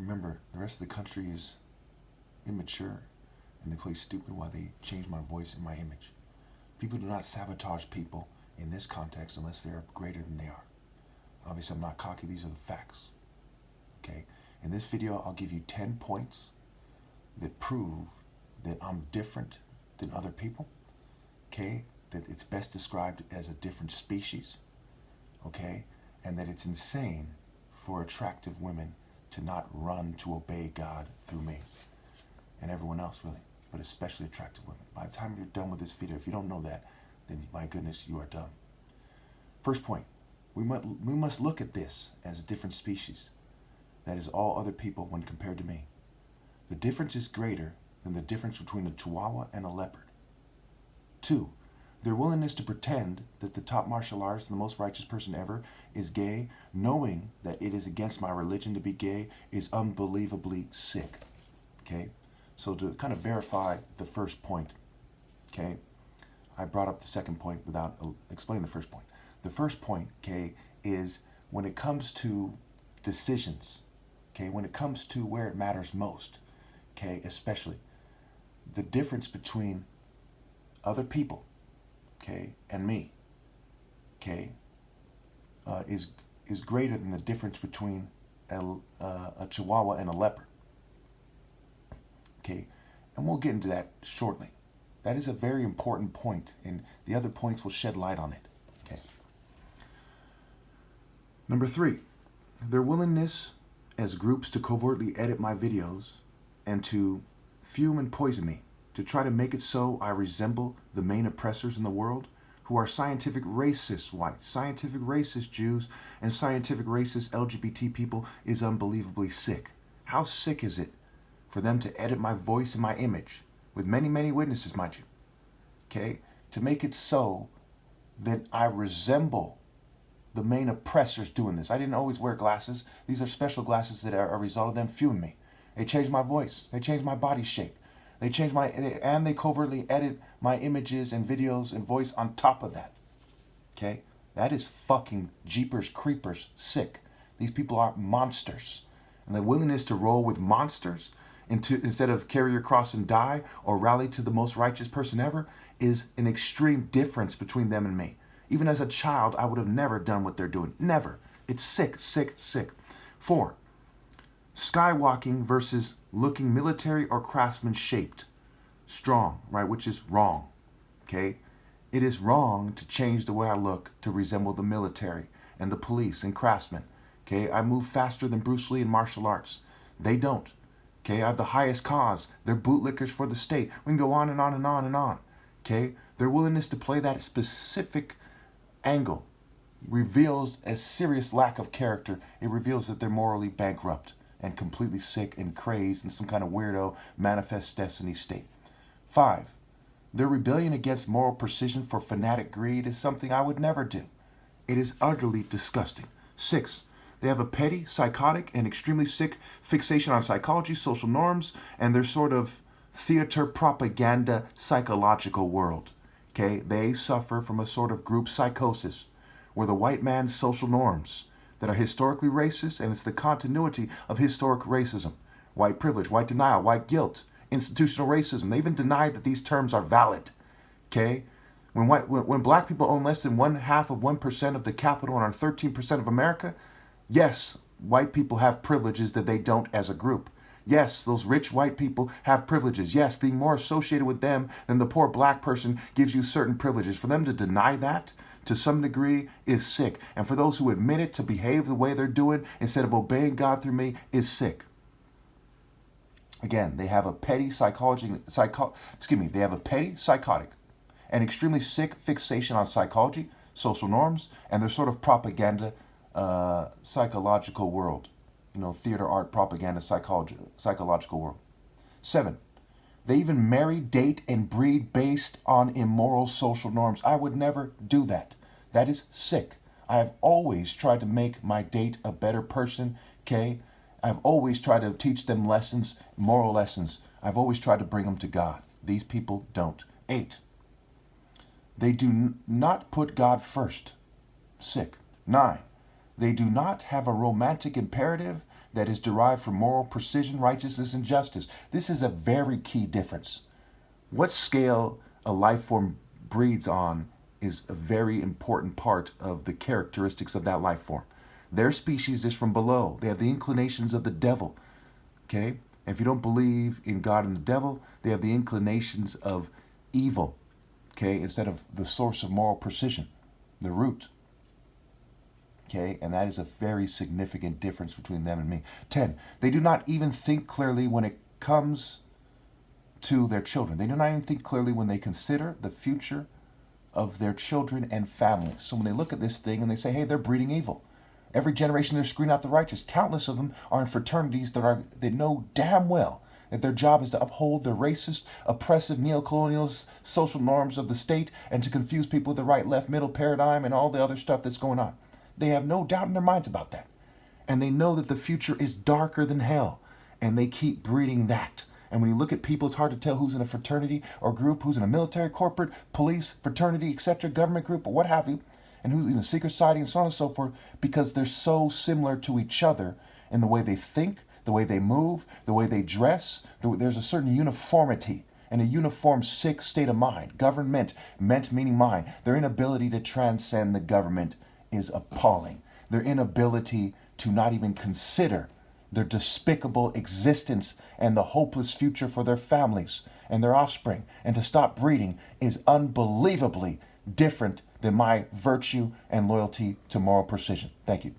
Remember, the rest of the country is immature and they play stupid while they change my voice and my image. People do not sabotage people in this context unless they are greater than they are. Obviously, I'm not cocky. These are the facts. Okay? In this video, I'll give you 10 points that prove that I'm different than other people. Okay? That it's best described as a different species. Okay? And that it's insane for attractive women to not run to obey God through me. And everyone else, really. But especially attractive women. By the time you're done with this video, if you don't know that, then my goodness, you are done. First point. We must look at this as a different species. That is all other people when compared to me. The difference is greater than the difference between a chihuahua and a leopard. 2. Their willingness to pretend that the top martial artist and the most righteous person ever is gay, knowing that it is against my religion to be gay, is unbelievably sick. Okay? So to kind of verify the first point, okay, I brought up the second point without explaining the first point. The first point, okay, is when it comes to decisions, okay, when it comes to where it matters most, okay, especially the difference between other people, okay, and me, okay, is greater than the difference between a chihuahua and a leopard. Okay, and we'll get into that shortly. That is a very important point, and the other points will shed light on it. Okay. Number 3, their willingness as groups to covertly edit my videos and to fume and poison me, to try to make it so I resemble the main oppressors in the world, who are scientific racist whites, scientific racist Jews, and scientific racist LGBT people, is unbelievably sick. How sick is it for them to edit my voice and my image, with many, many witnesses, mind you, okay, to make it so that I resemble the main oppressors doing this. I didn't always wear glasses. These are special glasses that are a result of them fuming me. They changed my voice. They changed my body shape. They covertly edit my images and videos and voice on top of that. Okay? That is fucking jeepers creepers sick. These people are monsters. And the willingness to roll with monsters instead of carry your cross and die or rally to the most righteous person ever is an extreme difference between them and me. Even as a child, I would have never done what they're doing. Never. It's sick, sick, sick. 4, skywalking versus looking military or craftsman shaped. Strong, right, which is wrong. Okay? It is wrong to change the way I look to resemble the military and the police and craftsmen. Okay? I move faster than Bruce Lee in martial arts. They don't. Okay, I have the highest cause. They're bootlickers for the state. We can go on and on and on and on. Okay, their willingness to play that specific angle reveals a serious lack of character. It reveals that they're morally bankrupt and completely sick and crazed in some kind of weirdo manifest destiny state. 5, their rebellion against moral precision for fanatic greed is something I would never do. It is utterly disgusting. 6, they have a petty, psychotic, and extremely sick fixation on psychology, social norms, and their sort of theater propaganda psychological world. Okay, they suffer from a sort of group psychosis where the white man's social norms that are historically racist, and it's the continuity of historic racism. White privilege, white denial, white guilt, institutional racism. They even deny that these terms are valid. Okay? When black people own less than 0.5% of the capital and are 13% of America, yes, white people have privileges that they don't as a group. Yes, those rich white people have privileges. Yes, being more associated with them than the poor black person gives you certain privileges. For them to deny that to some degree is sick. And for those who admit it, to behave the way they're doing instead of obeying God through me is sick. Again, they have a petty they have a petty, psychotic, and extremely sick fixation on psychology, social norms, and their sort of propaganda psychological world. You know, theater, art, propaganda, psychological world. 7, they even marry, date, and breed based on immoral social norms. I would never do that. That is sick. I have always tried to make my date a better person, okay? I've always tried to teach them lessons, moral lessons. I've always tried to bring them to God. These people don't. 8, they do not put God first. Sick. 9, they do not have a romantic imperative that is derived from moral precision, righteousness, and justice. This is a very key difference. What scale a life form breeds on is a very important part of the characteristics of that life form. Their species is from below. They have the inclinations of the devil. Okay? And if you don't believe in God and the devil, they have the inclinations of evil. Okay? Instead of the source of moral precision, the root. Okay? And that is a very significant difference between them and me. 10. They do not even think clearly when it comes to their children. They do not even think clearly when they consider the future of their children and families. So when they look at this thing and they say, hey, they're breeding evil. Every generation they're screening out the righteous. Countless of them are in fraternities that know damn well that their job is to uphold the racist, oppressive, neo-colonialist social norms of the state and to confuse people with the right, left, middle paradigm and all the other stuff that's going on. They have no doubt in their minds about that. And they know that the future is darker than hell. And they keep breeding that. And when you look at people, it's hard to tell who's in a fraternity or group, who's in a military, corporate, police, fraternity, etc., government group, or what have you, and who's in a secret society and so on and so forth, because they're so similar to each other in the way they think, the way they move, the way they dress. There's a certain uniformity and a uniform sick state of mind. Government, ment meaning mind. Their inability to transcend the government is appalling. Their inability to not even consider their despicable existence and the hopeless future for their families and their offspring, and to stop breeding is unbelievably different than my virtue and loyalty to moral precision. Thank you.